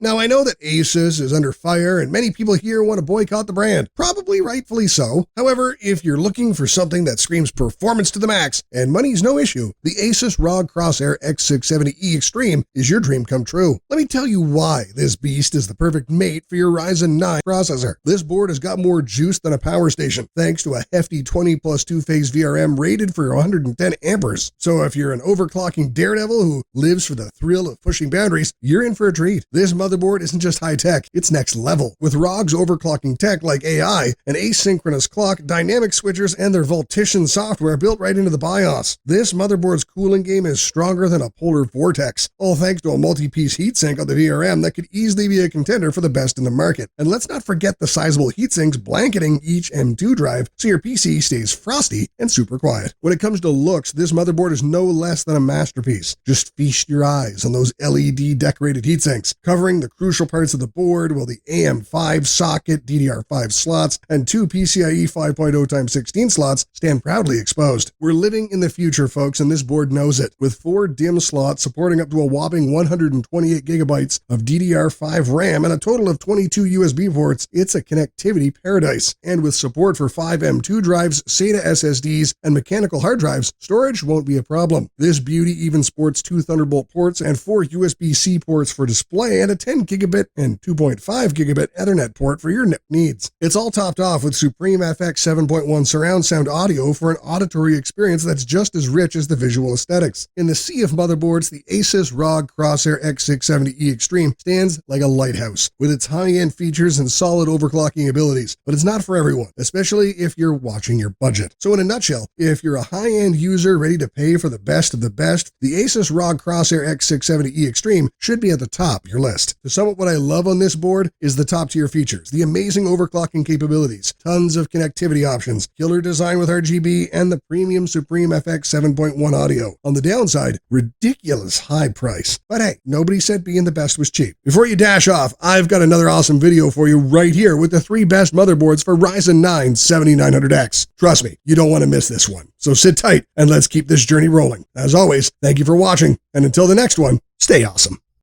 Now, I know that ASUS is under fire and many people here want to boycott the brand, probably rightfully so. However, if you're looking for something that screams performance to the max and money's no issue, the ASUS ROG Crosshair X670E Extreme is your dream come true. Let me tell you why this beast is the perfect mate for your Ryzen 9 processor. This board has got more juice than a power station, thanks to a hefty 20 plus 2 Phase Vrm rated for 110 amperes. So if you're an overclocking daredevil who lives for the thrill of pushing boundaries, you're in for a treat. This motherboard isn't just high tech, it's next level. With ROG's overclocking tech like AI, an asynchronous clock, dynamic switchers, and their Voltition software built right into the BIOS. This motherboard's cooling game is stronger than a polar vortex, all thanks to a multi-piece heatsink on the VRM that could easily be a contender for the best in the market. And let's not forget the sizable heatsinks blanketing each M2 drive so your PC stays frosty and super quiet. When it comes to looks, this motherboard is no less than a masterpiece. Just feast your eyes on those LED decorated heatsinks, covering the crucial parts of the board while the AM5 socket, DDR5 slots, and two PCIe 5.0x16 slots stand proudly exposed. We're living in the future, folks, and this board knows it. With 4 DIMM slots supporting up to a whopping 128 gigabytes of DDR5 RAM and a total of 22 USB ports, it's a connectivity paradise. And with support for 5 M2 drives, SATA SSDs, and mechanical hard drives, storage won't be a problem. This beauty even sports 2 Thunderbolt ports and 4 USB-C ports for display and a 10 gigabit and 2.5 gigabit Ethernet port for your needs. It's all topped off with Supreme FX 7.1 surround sound audio for an auditory experience that's just as rich as the visual aesthetics. In the sea of motherboards, the ASUS ROG Crosshair X670E Extreme stands like a lighthouse with its high-end features and solid overclocking abilities. But it's not for everyone, especially if you're watching your budget. So in a nutshell, if you're a high-end user ready to pay for the best of the best, the ASUS ROG Crosshair X670E Extreme should be at the top of your list. To sum up what I love on this board is the top-tier features, the amazing overclocking capabilities, tons of connectivity options, killer design with RGB, and the premium Supreme FX 7.1 audio. On the downside, ridiculous high price. But hey, nobody said being the best was cheap. Before you dash off, I've got another awesome video for you right here with the 3 best motherboards for Ryzen 9 7900X. Trust me, you don't want to miss this one. So sit tight and let's keep this journey rolling. As always, thank you for watching, and until the next one, stay awesome.